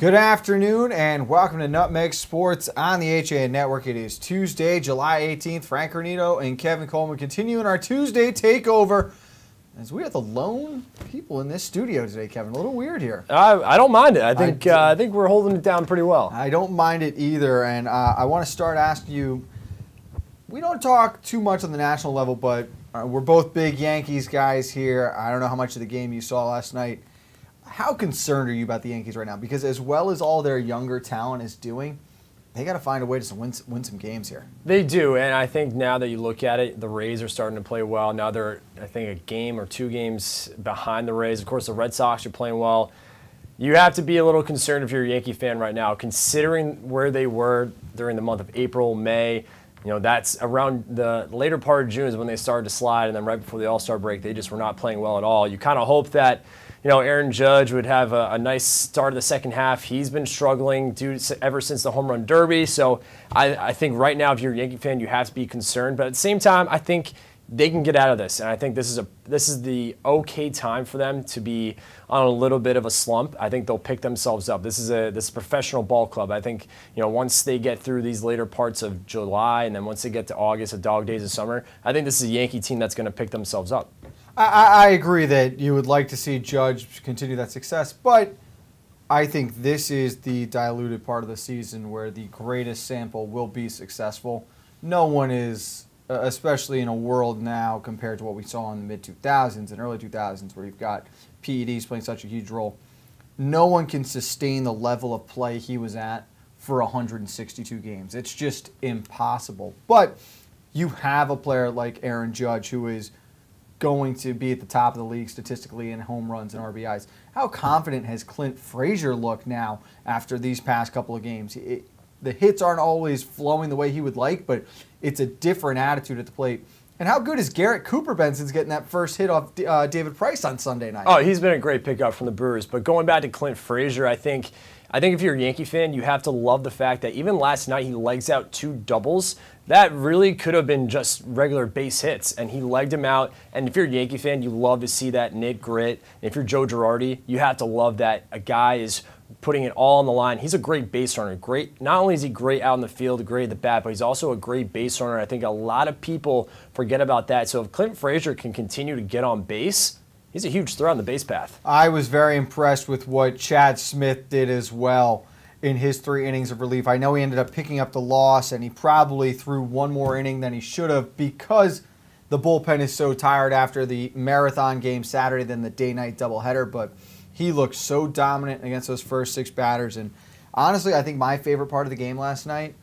Good afternoon and welcome to Nutmeg Sports on the HA Network. It is Tuesday, July 18th. Frank Granito and Kevin Coleman continuing our Tuesday takeover. As we are the lone people in this studio today, Kevin. A little weird here. I don't mind it. I think we're holding it down pretty well. I don't mind it either, and I want to start asking you. We don't talk too much on the national level, but we're both big Yankees guys here. I don't know how much of the game you saw last night. How concerned are you about the Yankees right now? Because as well as all their younger talent is doing, they got to find a way to win some games here. They do, and I think now that you look at it, the Rays are starting to play well. Now they're, I think, a game or two games behind the Rays. Of course, the Red Sox are playing well. You have to be a little concerned if you're a Yankee fan right now, considering where they were during the month of April, May. You know, that's around the later part of June is when they started to slide, and then right before the All-Star break, they just were not playing well at all. You kind of hope that, you know, Aaron Judge would have a nice start of the second half. He's been struggling ever since the home run derby. So I think right now, if you're a Yankee fan, you have to be concerned. But at the same time, I think they can get out of this, and I think this is the okay time for them to be on a little bit of a slump. I think they'll pick themselves up. This is a professional ball club. I think, you know, once they get through these later parts of July, and then once they get to August, the dog days of summer, I think this is a Yankee team that's going to pick themselves up. I agree that you would like to see Judge continue that success, but I think this is the diluted part of the season where the greatest sample will be successful. No one is, especially in a world now compared to what we saw in the mid-2000s and early 2000s where you've got PEDs playing such a huge role. No one can sustain the level of play he was at for 162 games. It's just impossible. But you have a player like Aaron Judge who is going to be at the top of the league statistically in home runs and RBIs. How confident has Clint Frazier looked now after these past couple of games? The hits aren't always flowing the way he would like, but it's a different attitude at the plate. And how good is Garrett Cooper been since getting that first hit off David Price on Sunday night? Oh, he's been a great pickup from the Brewers. But going back to Clint Frazier, I think if you're a Yankee fan, you have to love the fact that even last night he legs out 2 doubles. That really could have been just regular base hits, and he legged him out. And if you're a Yankee fan, you love to see that knit grit. And if you're Joe Girardi, you have to love that a guy is putting it all on the line. He's a great base runner. Great. Not only is he great out in the field, great at the bat, but he's also a great base runner. I think a lot of people forget about that. So if Clint Frazier can continue to get on base, he's a huge threat on the base path. I was very impressed with what Chad Smith did as well in his 3 innings of relief. I know he ended up picking up the loss, and he probably threw one more inning than he should have because the bullpen is so tired after the marathon game Saturday than the day-night doubleheader, but he looked so dominant against those first 6 batters. And honestly, I think my favorite part of the game last night,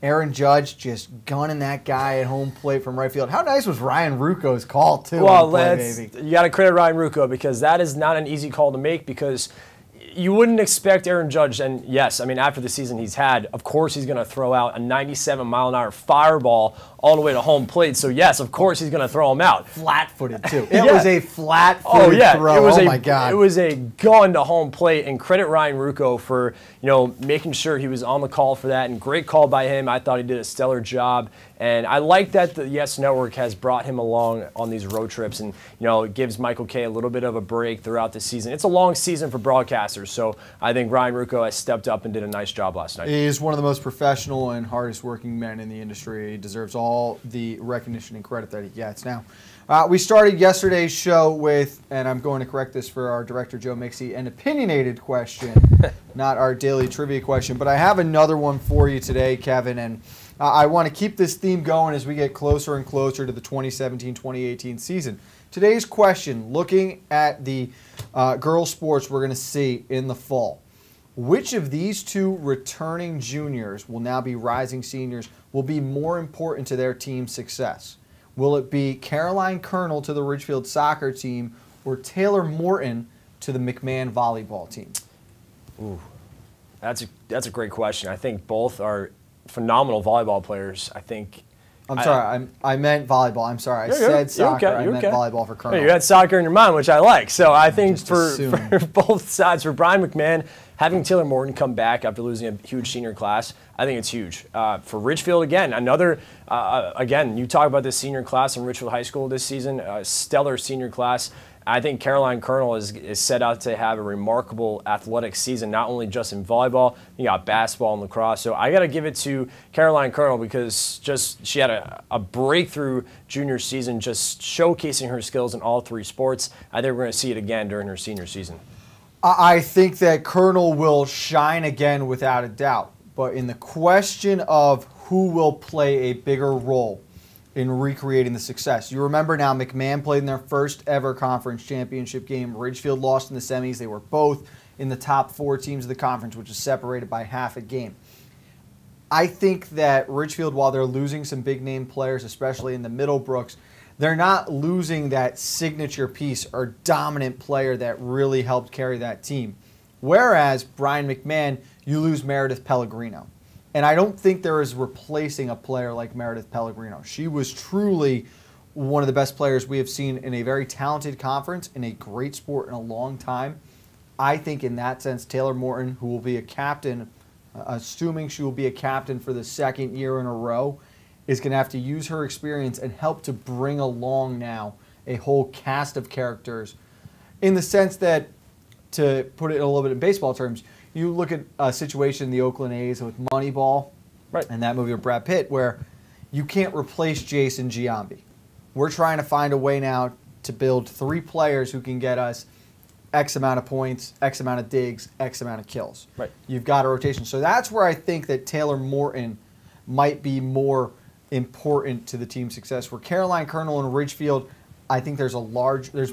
Aaron Judge just gunning that guy at home plate from right field. How nice was Ryan Rucco's call, too? Well, you got to credit Ryan Rucco because that is not an easy call to make because you wouldn't expect Aaron Judge, and yes, I mean, after the season he's had, of course he's going to throw out a 97-mile-an-hour fireball all the way to home plate. So, yes, of course he's going to throw him out. Flat-footed, too. It was a flat-footed throw. Oh, my God. It was a gun to home plate, and credit Ryan Rucco for, you know, making sure he was on the call for that, and great call by him. I thought he did a stellar job, and I like that the Yes Network has brought him along on these road trips, and, you know, it gives Michael Kay a little bit of a break throughout the season. It's a long season for broadcasters, so I think Ryan Rucco has stepped up and did a nice job last night. He is one of the most professional and hardest working men in the industry. He deserves all the recognition and credit that he gets. Now, we started yesterday's show with, and I'm going to correct this for our director Joe Mixie, an opinionated question, not our daily trivia question, but I have another one for you today, Kevin, and I want to keep this theme going as we get closer and closer to the 2017-2018 season. Today's question, looking at the girls' sports we're going to see in the fall. Which of these 2 returning juniors will now be rising seniors will be more important to their team's success? Will it be Caroline Colonel to the Ridgefield soccer team or Taylor Morton to the McMahon volleyball team? Ooh, that's a great question. I think both are phenomenal volleyball players. I think. I'm sorry, I meant volleyball. I'm sorry, I said soccer. I meant volleyball for Colonel. You had soccer in your mind, which I like. So I think for both sides, for Brian McMahon, having Taylor Morton come back after losing a huge senior class, I think it's huge. For Ridgefield, again, again, you talk about this senior class in Ridgefield High School this season, a stellar senior class. I think Caroline Colonel is set out to have a remarkable athletic season, not only just in volleyball, you got basketball and lacrosse. So I got to give it to Caroline Colonel because she had a breakthrough junior season, just showcasing her skills in all 3 sports. I think we're going to see it again during her senior season. I think that Colonel will shine again without a doubt. But in the question of who will play a bigger role in recreating the success. You remember now McMahon played in their first ever conference championship game. Ridgefield lost in the semis. They were both in the top 4 teams of the conference, which is separated by half a game. I think that Ridgefield, while they're losing some big name players, especially in the Middlebrooks, they're not losing that signature piece or dominant player that really helped carry that team. Whereas Brian McMahon, you lose Meredith Pellegrino. And I don't think there is replacing a player like Meredith Pellegrino. She was truly one of the best players we have seen in a very talented conference, in a great sport in a long time. I think in that sense, Taylor Morton, who will be a captain, assuming she will be a captain for the 2nd year in a row, is going to have to use her experience and help to bring along now a whole cast of characters. In the sense that, to put it a little bit in baseball terms, you look at a situation in the Oakland A's with Moneyball, right, and that movie with Brad Pitt, where you can't replace Jason Giambi. We're trying to find a way now to build 3 players who can get us X amount of points, X amount of digs, X amount of kills. Right. You've got a rotation. So that's where I think that Taylor Morton might be more important to the team's success. Where Caroline Colonel and Ridgefield, I think there's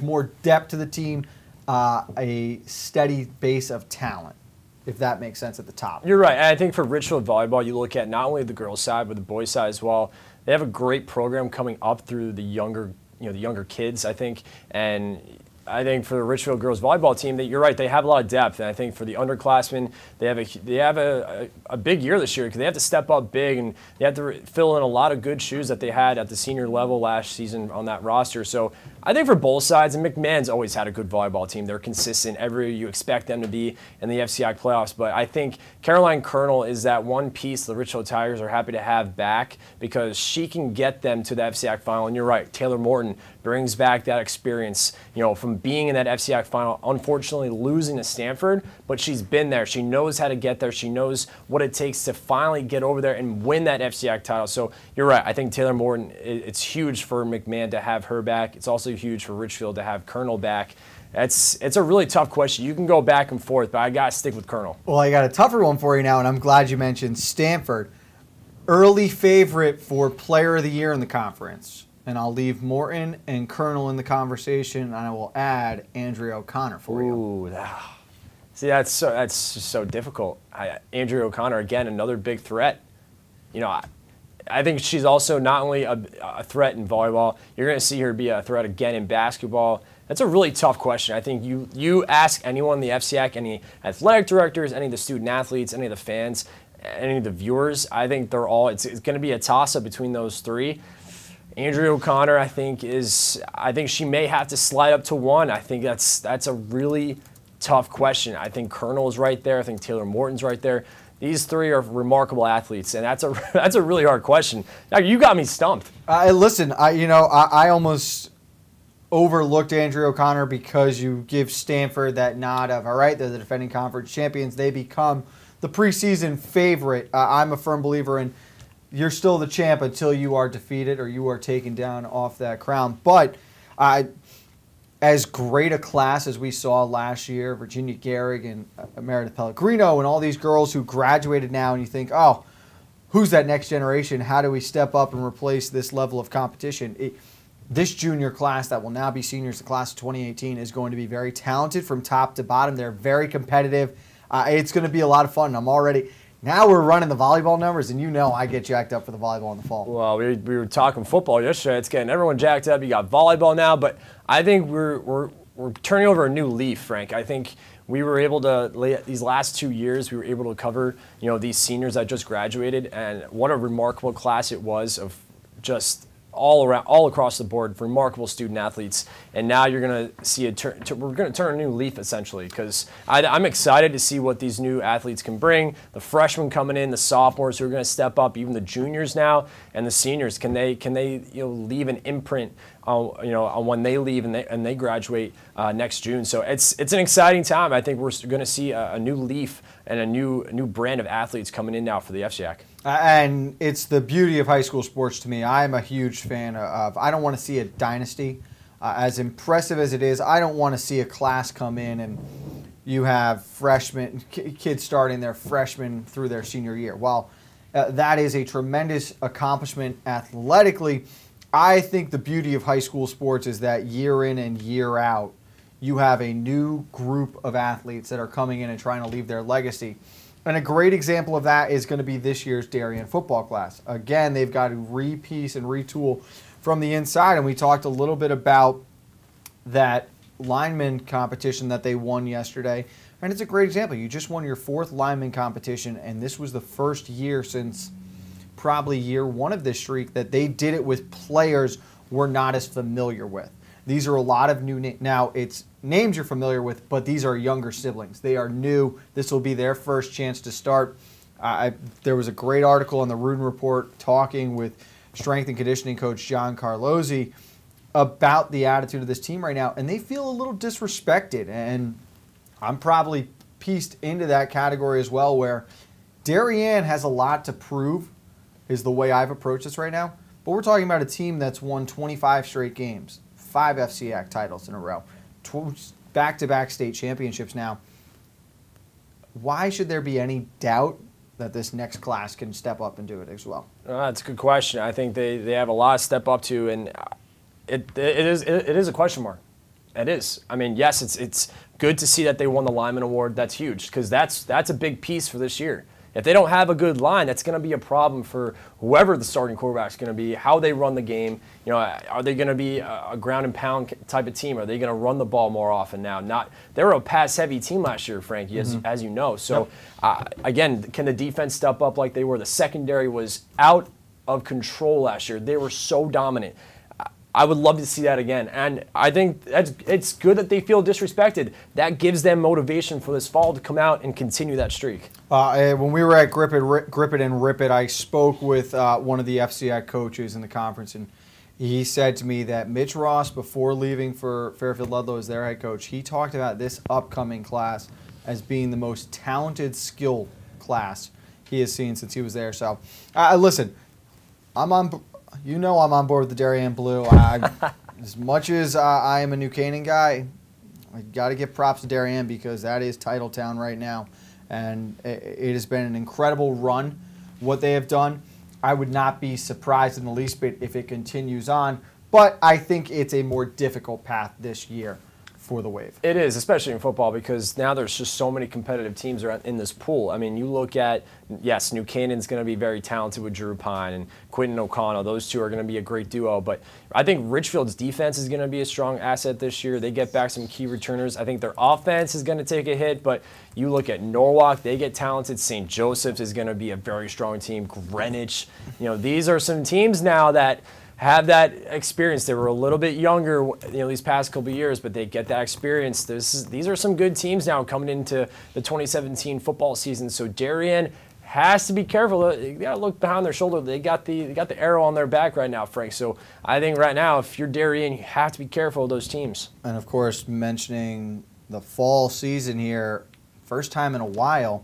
more depth to the team, a steady base of talent, if that makes sense at the top. You're right. And I think for Ridgefield volleyball, you look at not only the girls' side, but the boys' side as well. They have a great program coming up through the younger kids, I think. And I think for the Ridgefield girls volleyball team, you're right, they have a lot of depth. And I think for the underclassmen, they have a big year this year because they have to step up big and they have to fill in a lot of good shoes that they had at the senior level last season on that roster. So I think for both sides, and McMahon's always had a good volleyball team. They're consistent. You expect them to be in the FCI playoffs. But I think Caroline Colonel is that one piece the Ridgefield Tigers are happy to have back because she can get them to the FCI final. And you're right, Taylor Morton brings back that experience, from being in that FCI final, unfortunately losing to Stanford, but she's been there. She knows how to get there. She knows what it takes to finally get over there and win that FCI title. So you're right. I think Taylor Morton, it's huge for McMahon to have her back. It's also huge for Ridgefield to have Colonel back. It's a really tough question. You can go back and forth, but I got to stick with Colonel. Well, I got a tougher one for you now, and I'm glad you mentioned Stanford. Early favorite for Player of the Year in the conference. And I'll leave Morton and Colonel in the conversation, and I will add Andrea O'Connor for you. Ooh, see, that's just so difficult. Andrea O'Connor, again, another big threat. I think she's also not only a threat in volleyball, you're going to see her be a threat again in basketball. That's a really tough question. I think you ask anyone in the FCIAC, any athletic directors, any of the student athletes, any of the fans, any of the viewers, I think it's going to be a toss-up between those 3. Andrea O'Connor, I think she may have to slide up to 1. I think that's a really tough question. I think Colonel is right there. I think Taylor Morton's right there. These 3 are remarkable athletes, and that's a really hard question. Now you got me stumped. Listen, I almost overlooked Andrea O'Connor because you give Stanford that nod of, all right, they're the defending conference champions. They become the preseason favorite. I'm a firm believer in you're still the champ until you are defeated or you are taken down off that crown. But as great a class as we saw last year, Virginia Gehrig and Meredith Pellegrino and all these girls who graduated now, and you think, oh, who's that next generation? How do we step up and replace this level of competition? This junior class that will now be seniors, the class of 2018, is going to be very talented from top to bottom. They're very competitive. It's going to be a lot of fun. Now we're running the volleyball numbers, and I get jacked up for the volleyball in the fall. Well, we were talking football yesterday. It's getting everyone jacked up. You got volleyball now, but I think we're turning over a new leaf, Frank. I think we were able to, these last 2 years, we were able to cover, these seniors that just graduated, and what a remarkable class it was of just all across the board, remarkable student athletes. And now you're going to see we're going to turn a new leaf essentially, because I'm excited to see what these new athletes can bring. The freshmen coming in, the sophomores who are going to step up, even the juniors now, and the seniors. Can they leave an imprint on when they leave and they graduate next June. So it's an exciting time. I think we're going to see a new leaf and a new brand of athletes coming in now for the FCIAC. And it's the beauty of high school sports to me. I'm a huge fan of, I don't want to see a dynasty. As impressive as it is, I don't want to see a class come in and you have freshmen, kids starting their freshman through their senior year. While that is a tremendous accomplishment athletically, I think the beauty of high school sports is that year in and year out, you have a new group of athletes that are coming in and trying to leave their legacy. And a great example of that is going to be this year's Darien football class. Again, they've got to repiece and retool from the inside, and we talked a little bit about that lineman competition that they won yesterday. And it's a great example. You just won your 4th lineman competition, and this was the first year since probably year 1 of this streak that they did it with players we're not as familiar with. These are a lot of new names. Now, it's names you're familiar with, but these are younger siblings. They are new. This will be their first chance to start. There was a great article on the Rudin Report talking with strength and conditioning coach John Carlozzi about the attitude of this team right now, and they feel a little disrespected. And I'm probably pieced into that category as well, where Darien has a lot to prove, is the way I've approached this right now. But we're talking about a team that's won 25 straight games, 5 FCIAC titles in a row, back-to-back state championships now. Why should there be any doubt that this next class can step up and do it as well? That's a good question. I think they have a lot to step up to, and it is a question mark. It is. I mean, yes, it's good to see that they won the lineman award. That's huge because that's a big piece for this year. If they don't have a good line, that's going to be a problem for whoever the starting quarterback is going to be, how they run the game. Are they going to be a ground and pound type of team? Are they going to run the ball more often now? They were a pass-heavy team last year, Frank, as you know. So, again, can the defense step up like they were? The secondary was out of control last year. They were so dominant. I would love to see that again. And I think it's good that they feel disrespected. That gives them motivation for this fall to come out and continue that streak. When we were at Grip It and Rip It, I spoke with one of the FCIAC coaches in the conference, and he said to me that Mitch Ross, before leaving for Fairfield Ludlow as their head coach, he talked about this upcoming class as being the most talented skill class he has seen since he was there. So, listen, I'm on board with the Darien Blue. As much as I am a New Canaan guy, I got to give props to Darien because that is title town right now. And it has been an incredible run, what they have done. I would not be surprised in the least bit if it continues on, but I think it's a more difficult path this year for the Wave. It is, especially in football, because now there's just so many competitive teams in this pool. I mean, you look at, yes, New Canaan's going to be very talented with Drew Pine and Quentin O'Connell. Those two are going to be a great duo. But I think Richfield's defense is going to be a strong asset this year. They get back some key returners. I think their offense is going to take a hit. But you look at Norwalk, they get talented. St. Joseph's is going to be a very strong team. Greenwich. These are some teams now that have that experience. They were a little bit younger, these past couple of years, but they get that experience. These are some good teams now coming into the 2017 football season. So Darien has to be careful. They got to look behind their shoulder. They got the arrow on their back right now, Frank. So I think right now, if you're Darien, you have to be careful of those teams. And of course, mentioning the fall season here, first time in a while,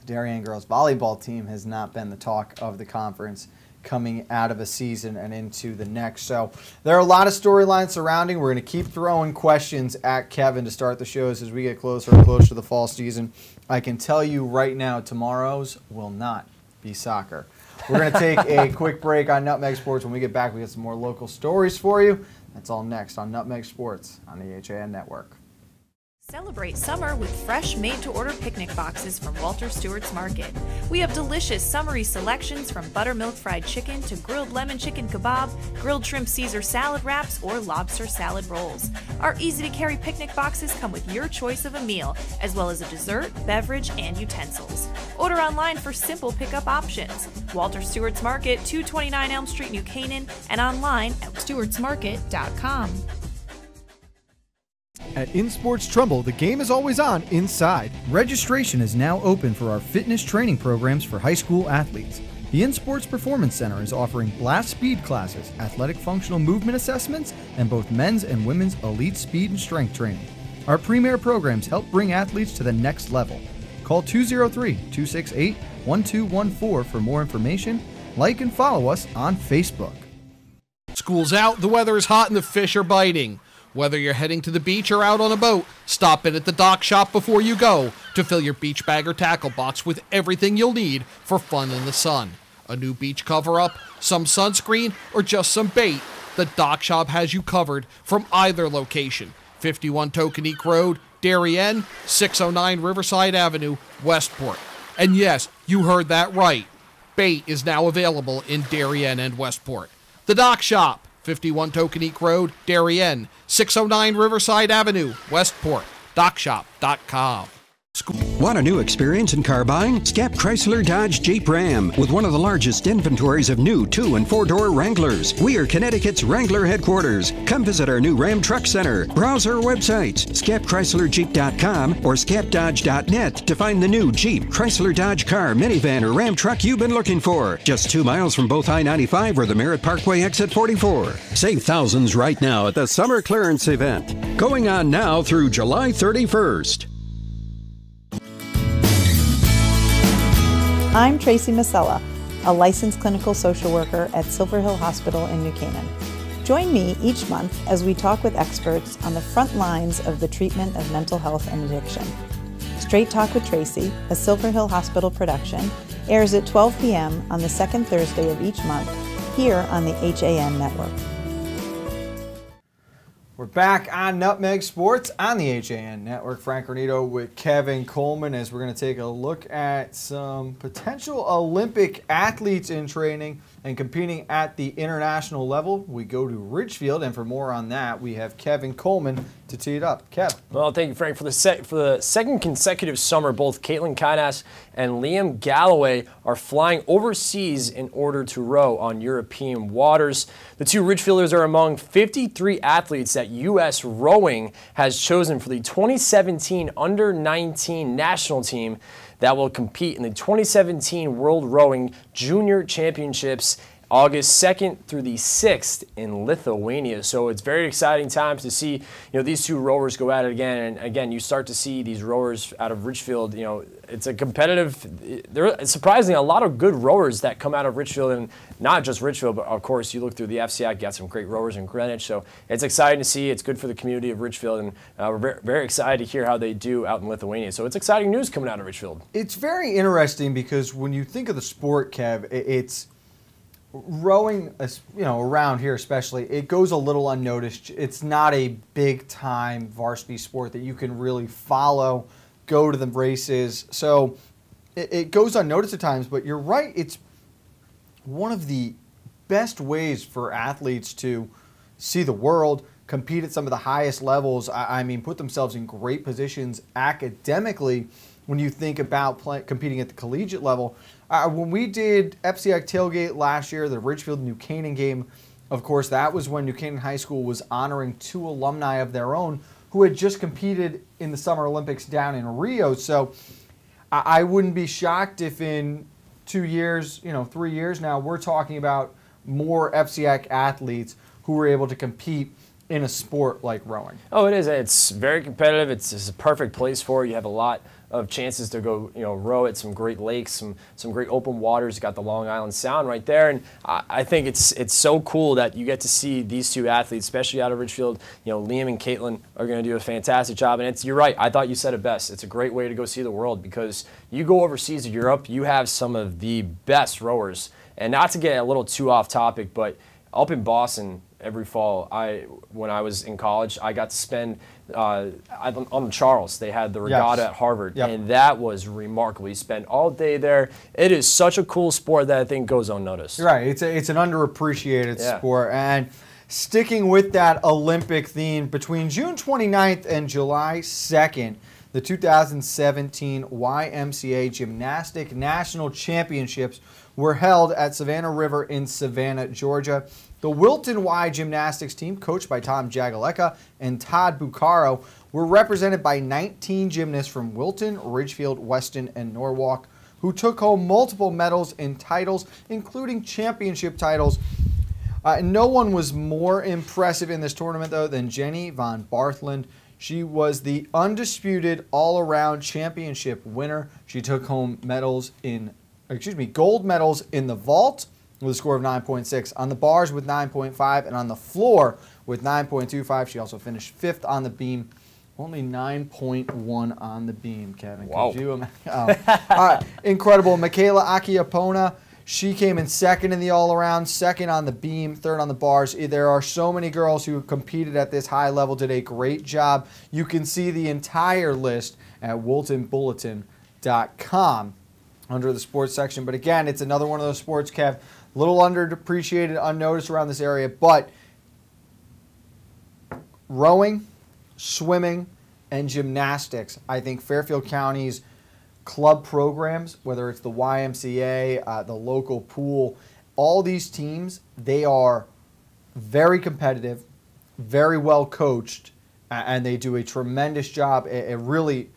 the Darien girls volleyball team has not been the talk of the conference coming out of a season and into the next. So there are a lot of storylines surrounding. We're going to keep throwing questions at Kevin to start the shows as we get closer and closer to the fall season. I can tell you right now, tomorrow's will not be soccer. We're going to take a quick break on Nutmeg Sports. When we get back, we got some more local stories for you. That's all next on Nutmeg Sports on the HAN Network. Celebrate summer with fresh, made-to-order picnic boxes from Walter Stewart's Market. We have delicious summery selections from buttermilk fried chicken to grilled lemon chicken kebab, grilled shrimp Caesar salad wraps, or lobster salad rolls. Our easy-to-carry picnic boxes come with your choice of a meal, as well as a dessert, beverage, and utensils. Order online for simple pickup options. Walter Stewart's Market, 229 Elm Street, New Canaan, and online at stewartsmarket.com. At InSports Trumbull, the game is always on inside. Registration is now open for our fitness training programs for high school athletes. The InSports Performance Center is offering blast speed classes, athletic functional movement assessments, and both men's and women's elite speed and strength training. Our premier programs help bring athletes to the next level. Call 203-268-1214 for more information. Like and follow us on Facebook. School's out, the weather is hot, and the fish are biting. Whether you're heading to the beach or out on a boat, stop in at the dock shop before you go to fill your beach bag or tackle box with everything you'll need for fun in the sun. A new beach cover-up, some sunscreen, or just some bait, the dock shop has you covered from either location. 51 Tokenique Road, Darien, 609 Riverside Avenue, Westport. And yes, you heard that right. Bait is now available in Darien and Westport. The Dock Shop, 51 Tokenique Road, Darien, 609 Riverside Avenue, Westport. DockShop.com. Want a new experience in car buying? Scap Chrysler Dodge Jeep Ram with one of the largest inventories of new 2- and 4-door Wranglers. We are Connecticut's Wrangler headquarters. Come visit our new Ram Truck Center. Browse our websites, scapchryslerjeep.com or scapdodge.net to find the new Jeep, Chrysler Dodge car, minivan, or Ram truck you've been looking for. Just 2 miles from both I-95 or the Merritt Parkway exit 44. Save thousands right now at the Summer Clearance Event, going on now through July 31st. I'm Tracy Masella, a licensed clinical social worker at Silver Hill Hospital in New Canaan. Join me each month as we talk with experts on the front lines of the treatment of mental health and addiction. Straight Talk with Tracy, a Silver Hill Hospital production, airs at 12 p.m. on the second Thursday of each month here on the HAN network. We're back on Nutmeg Sports on the HAN Network. Frank Granito with Kevin Coleman as we're going to take a look at some potential Olympic athletes in training and competing at the international level. We go to Ridgefield, and for more on that, we have Kevin Coleman to tee it up. Kev. Well, thank you, Frank. For the second consecutive summer, both Caitlin Kynas and Liam Galloway are flying overseas in order to row on European waters. The two Ridgefielders are among 53 athletes that U.S. Rowing has chosen for the 2017 Under-19 national team that will compete in the 2017 World Rowing Junior Championships August 2nd through the 6th in Lithuania. So it's very exciting times to see, these two rowers go at it again. And again, you start to see these rowers out of Ridgefield. It's a competitive. There are surprisingly a lot of good rowers that come out of Ridgefield, and not just Ridgefield, but of course you look through the FCI, you got some great rowers in Greenwich. So it's exciting to see. It's good for the community of Ridgefield, and we're very, very excited to hear how they do out in Lithuania. So it's exciting news coming out of Ridgefield. It's very interesting because when you think of the sport, Kev, it's rowing, around here especially, it goes a little unnoticed. It's not a big-time varsity sport that you can really follow, go to the races. So it goes unnoticed at times, but you're right. It's one of the best ways for athletes to see the world, compete at some of the highest levels. Put themselves in great positions academically when you think about competing at the collegiate level. When we did FCI Tailgate last year, the Ridgefield-New Canaan game, of course, that was when New Canaan High School was honoring 2 alumni of their own who had just competed in the Summer Olympics down in Rio. So I wouldn't be shocked if in 2 years, 3 years now, we're talking about more FCI athletes who were able to compete in a sport like rowing. Oh, it is. It's very competitive. It's a perfect place for it. You have a lot of chances to go, row at some great lakes, some great open waters. You got the Long Island Sound right there, and I think it's so cool that you get to see these two athletes, especially out of Ridgefield. Liam and Caitlin are going to do a fantastic job, and you're right. I thought you said it best. It's a great way to go see the world because you go overseas to Europe, you have some of the best rowers, and not to get a little too off topic, but up in Boston every fall, when I was in college, I got to spend on the Charles. They had the regatta at Harvard, and that was remarkable. You spend all day there. It is such a cool sport that I think goes unnoticed. You're right. It's an underappreciated sport. And sticking with that Olympic theme, between June 29th and July 2nd, the 2017 YMCA Gymnastic National Championships were held at Savannah River in Savannah, Georgia. The Wilton Y Gymnastics team, coached by Tom Jagaleka and Todd Bucaro, were represented by 19 gymnasts from Wilton, Ridgefield, Weston, and Norwalk, who took home multiple medals and titles, including championship titles. No one was more impressive in this tournament, though, than Jenny von Barthland. She was the undisputed all-around championship winner. She took home gold medals in the vault with a score of 9.6, on the bars with 9.5, and on the floor with 9.25. She also finished 5th on the beam. Only 9.1 on the beam, Kevin. Wow. Could you imagine? Incredible. Michaela Akiapona, she came in 2nd in the all-around, 2nd on the beam, 3rd on the bars. There are so many girls who competed at this high level, did a great job. You can see the entire list at WooltonBulletin.com under the sports section. But again, it's another one of those sports, Kev, a little underappreciated, unnoticed around this area. But rowing, swimming, and gymnastics, I think Fairfield County's club programs, whether it's the YMCA, the local pool, all these teams, they are very competitive, very well coached, and they do a tremendous job at really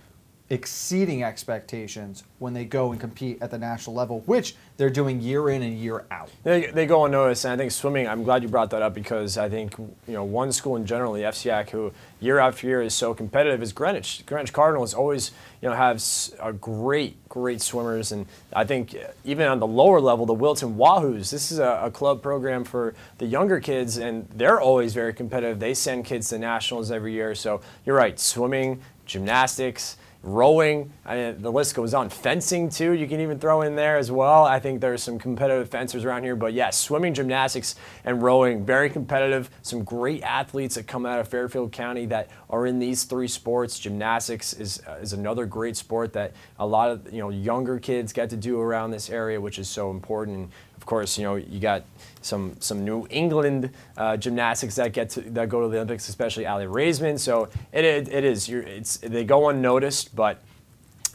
exceeding expectations when they go and compete at the national level, which they're doing year in and year out. They go unnoticed, and I think swimming, I'm glad you brought that up, because I think, one school in general, the FCIAC, who year after year is so competitive, is Greenwich. Greenwich Cardinals always, have a great swimmers, and I think even on the lower level, the Wilton Wahoos, this is a club program for the younger kids, and they're always very competitive. They send kids to nationals every year, so you're right, swimming, gymnastics, rowing, the list goes on. Fencing, too, you can even throw in there as well. I think there's some competitive fencers around here. But, yes, swimming, gymnastics, and rowing, very competitive. Some great athletes that come out of Fairfield County that are in these 3 sports. Gymnastics is another great sport that a lot of younger kids get to do around this area, which is so important. And of course, you got some New England gymnastics that go to the Olympics, especially Allie Raisman. So they go unnoticed, but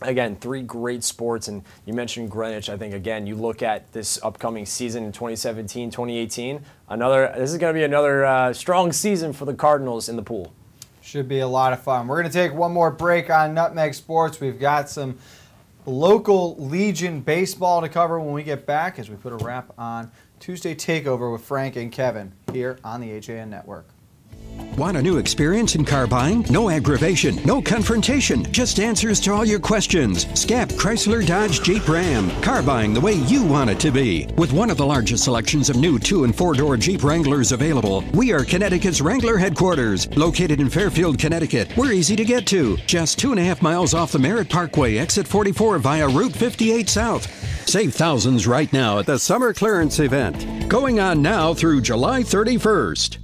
again, 3 great sports. And you mentioned Greenwich. I think again, you look at this upcoming season in 2017, 2018. This is going to be another strong season for the Cardinals in the pool. Should be a lot of fun. We're going to take one more break on Nutmeg Sports. We've got some local Legion baseball to cover when we get back, as we put a wrap on Tuesday Takeover with Frank and Kevin here on the HAN Network. Want a new experience in car buying? No aggravation, no confrontation, just answers to all your questions. Scap Chrysler Dodge Jeep Ram. Car buying the way you want it to be. With one of the largest selections of new 2- and 4-door Jeep Wranglers available, we are Connecticut's Wrangler headquarters. Located in Fairfield, Connecticut, we're easy to get to. Just 2.5 miles off the Merritt Parkway, exit 44 via Route 58 South. Save thousands right now at the Summer Clearance event, going on now through July 31st.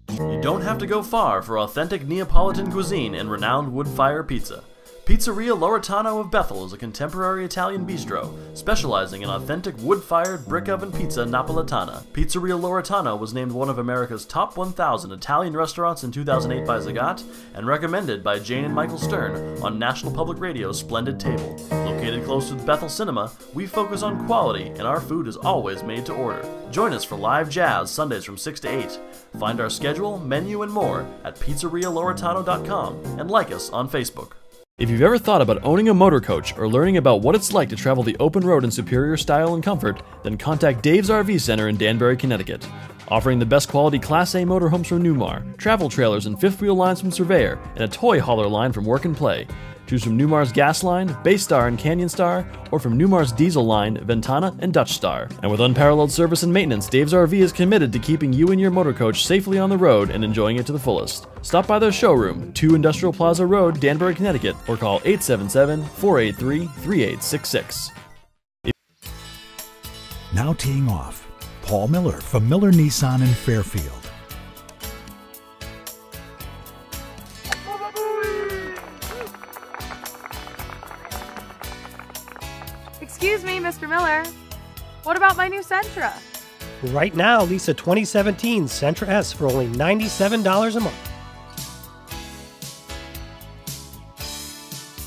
You don't have to go far for authentic Neapolitan cuisine and renowned wood-fire pizza. Pizzeria Loretano of Bethel is a contemporary Italian bistro, specializing in authentic wood-fired brick oven pizza Napolitana. Pizzeria Loretano was named one of America's top 1,000 Italian restaurants in 2008 by Zagat, and recommended by Jane and Michael Stern on National Public Radio's Splendid Table. Located close to the Bethel Cinema, we focus on quality, and our food is always made to order. Join us for live jazz Sundays from 6 to 8. Find our schedule, menu, and more at pizzerialoretano.com, and like us on Facebook. If you've ever thought about owning a motor coach or learning about what it's like to travel the open road in superior style and comfort, then contact Dave's RV Center in Danbury, Connecticut. Offering the best quality Class A motorhomes from Newmar, travel trailers and fifth wheel lines from Surveyor, and a toy hauler line from Work and Play. Choose from Newmar's Gas Line, Bay Star and Canyon Star, or from Newmar's Diesel Line, Ventana and Dutch Star. And with unparalleled service and maintenance, Dave's RV is committed to keeping you and your motor coach safely on the road and enjoying it to the fullest. Stop by their showroom, 2 Industrial Plaza Road, Danbury, Connecticut, or call 877-483-3866. Now teeing off, Paul Miller from Miller Nissan in Fairfield. Excuse me, Mr. Miller. What about my new Sentra? Right now, lease a 2017 Sentra S for only $97 a month.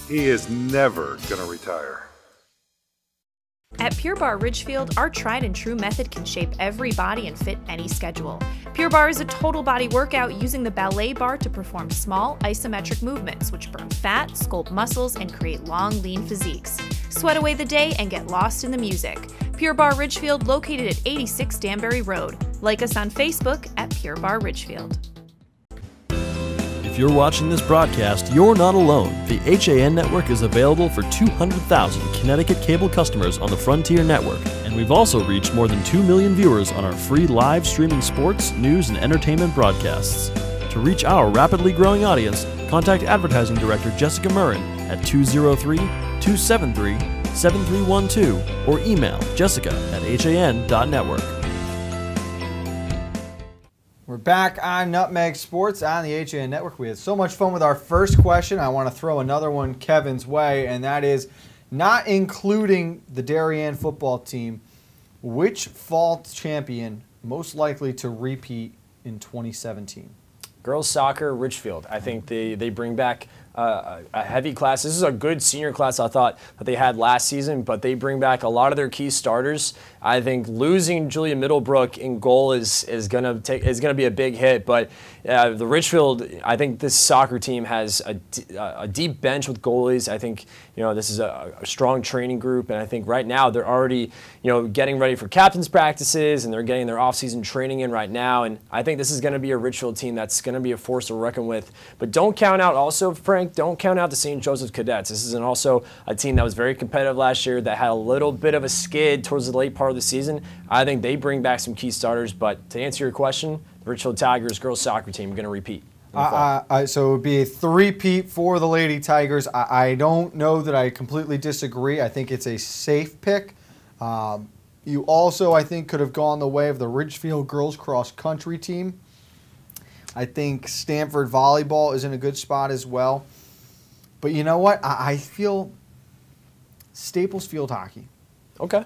He is never going to retire. At Pure Barre Ridgefield, our tried and true method can shape every body and fit any schedule. Pure Barre is a total body workout using the ballet bar to perform small isometric movements, which burn fat, sculpt muscles, and create long, lean physiques. Sweat away the day and get lost in the music. Pure Bar Ridgefield, located at 86 Danbury Road. Like us on Facebook at Pure Bar Ridgefield. If you're watching this broadcast, you're not alone. The HAN network is available for 200,000 Connecticut cable customers on the Frontier network, and we've also reached more than 2 million viewers on our free live streaming sports, news, and entertainment broadcasts. To reach our rapidly growing audience, contact Advertising Director Jessica Murrin at 203-273-7312 or email jessica@han.network. We're back on Nutmeg Sports on the HAN Network. We had so much fun with our first question. I want to throw another one Kevin's way, and that is, not including the Darien football team, which fall champion most likely to repeat in 2017? Girls soccer, Ridgefield. I think they bring back a heavy class. This is a good senior class, I thought, that they had last season, but they bring back a lot of their key starters. I think losing Julia Middlebrook in goal is gonna be a big hit. But the Ridgefield, I think this soccer team has a deep bench with goalies. I think this is a strong training group, and I think right now they're already getting ready for captain's practices, and they're getting their off-season training in right now. And I think this is going to be a Ridgefield team that's going to be a force to reckon with. But don't count out also, Frank, don't count out the St. Joseph Cadets. This is also a team that was very competitive last year, that had a little bit of a skid towards the late part of the season. I think they bring back some key starters. But to answer your question, the Ridgefield Tigers girls soccer team are going to repeat. So it would be a three-peat for the Lady Tigers. I don't know that I completely disagree. I think it's a safe pick. You also, I think, could have gone the way of the Ridgefield girls cross-country team. I think Stanford volleyball is in a good spot as well. But you know what? I feel Staples Field Hockey. Okay.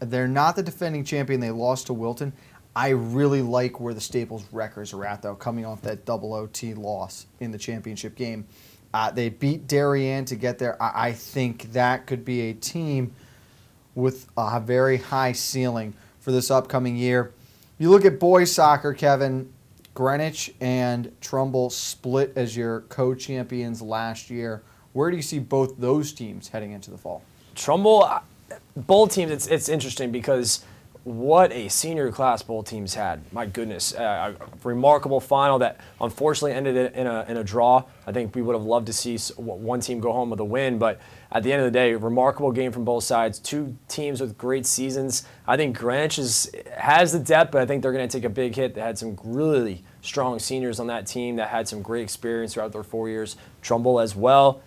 They're not the defending champion. They lost to Wilton. I really like where the Staples Wreckers are at, though, coming off that double OT loss in the championship game. They beat Darien to get there. I think that could be a team with a very high ceiling for this upcoming year. You look at boys soccer, Kevin. Greenwich and Trumbull split as your co-champions last year. Where do you see both those teams heading into the fall? Trumbull, both teams, it's interesting because what a senior class both teams had. My goodness, a remarkable final that unfortunately ended in a draw. I think we would have loved to see one team go home with a win, but at the end of the day, remarkable game from both sides. Two teams with great seasons. I think Greenwich has the depth, but I think they're going to take a big hit. They had some really strong seniors on that team that had some great experience throughout their 4 years. Trumbull as well.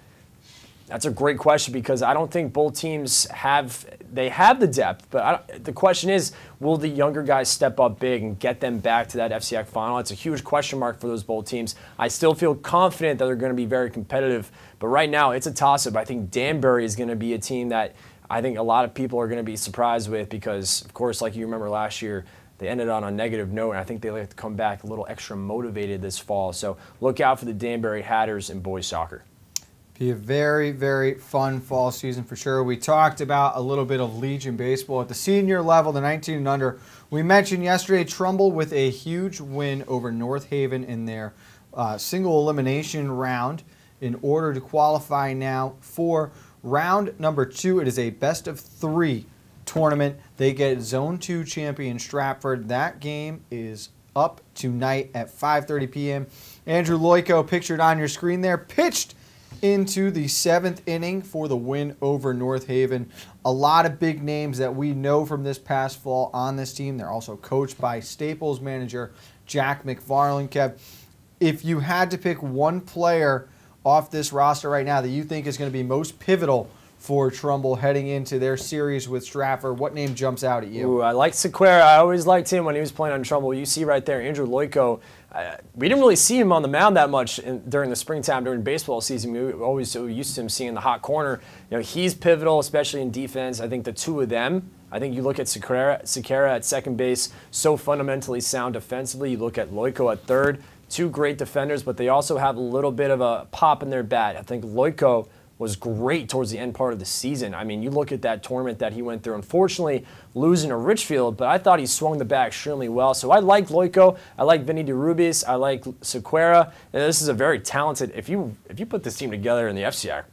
That's a great question because I don't think both teams have the depth, but the question is, will the younger guys step up big and get them back to that FCX final? It's a huge question mark for those both teams. I still feel confident that they're going to be very competitive, but right now it's a toss-up. I think Danbury is going to be a team that I think a lot of people are going to be surprised with because, of course, like you remember last year, they ended on a negative note, and I think they like to come back a little extra motivated this fall. So look out for the Danbury Hatters in boys soccer. Be a very, very fun fall season for sure. We talked about a little bit of Legion baseball at the senior level, the 19 and under. We mentioned yesterday Trumbull with a huge win over North Haven in their single elimination round in order to qualify now for round number 2. It is a best-of-3 tournament. They get Zone 2 champion Stratford. That game is up tonight at 5:30 p.m. Andrew Loico, pictured on your screen there, pitched into the 7th inning for the win over North Haven. A lot of big names that we know from this past fall on this team. They're also coached by Staples manager Jack McFarland. Kev, if you had to pick one player off this roster right now that you think is going to be most pivotal for Trumbull heading into their series with Stratford, what name jumps out at you? Ooh, I like Sequeira. I always liked him when he was playing on Trumbull. You see right there, Andrew Loico. We didn't really see him on the mound that much during the springtime, during baseball season. We were always so used to him seeing the hot corner. He's pivotal, especially in defense. I think the two of them, I think you look at Sequeira at second base, so fundamentally sound defensively. You look at Loico at third, two great defenders, but they also have a little bit of a pop in their bat. I think Loico was great towards the end part of the season. I mean, you look at that tournament that he went through, unfortunately losing to Richfield, but I thought he swung the bat extremely well. So I like Loico, I like Vinny DeRubis, I like Sequeira, and this is a very talented, if you put this team together in the FCX,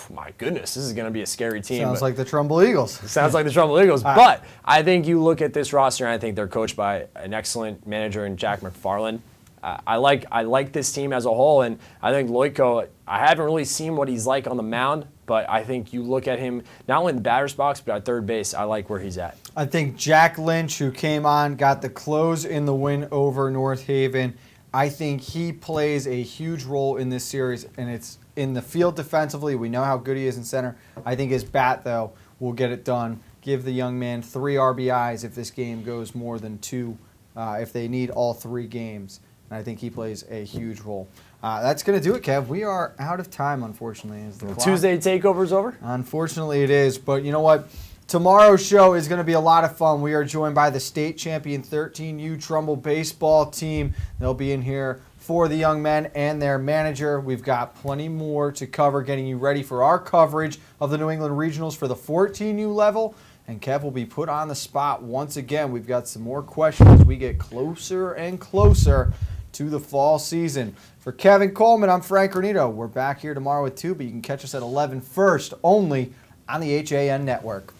my goodness, this is going to be a scary team. Sounds like the Trumbull Eagles. Sounds like the Trumbull Eagles. But I think you look at this roster, and I think they're coached by an excellent manager in Jack McFarland. I like this team as a whole, and I think Loiko, I haven't really seen what he's like on the mound, but I think you look at him not only in the batter's box, but at third base, I like where he's at. I think Jack Lynch, who came on, got the close in the win over North Haven. I think he plays a huge role in this series, and it's in the field defensively. We know how good he is in center. I think his bat, though, will get it done. Give the young man 3 RBIs if this game goes more than 2, if they need all 3 games. And I think he plays a huge role. That's going to do it, Kev. We are out of time, unfortunately. Tuesday takeover's over? Unfortunately, it is. But you know what? Tomorrow's show is going to be a lot of fun. We are joined by the state champion 13U Trumbull baseball team. They'll be in here for the young men and their manager. We've got plenty more to cover, getting you ready for our coverage of the New England Regionals for the 14U level. And Kev will be put on the spot once again. We've got some more questions as we get closer and closer to the fall season. For Kevin Coleman, I'm Frank Granito. We're back here tomorrow at 2, but you can catch us at 11 first, only on the HAN network.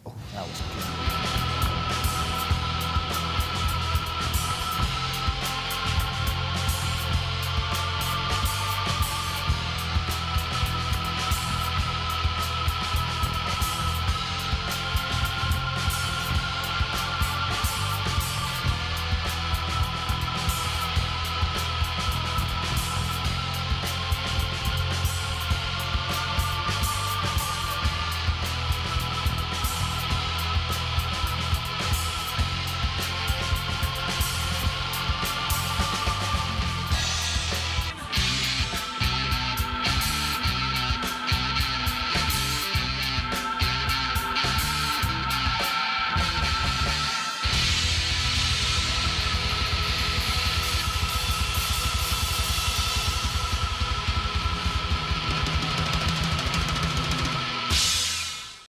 Oh, that was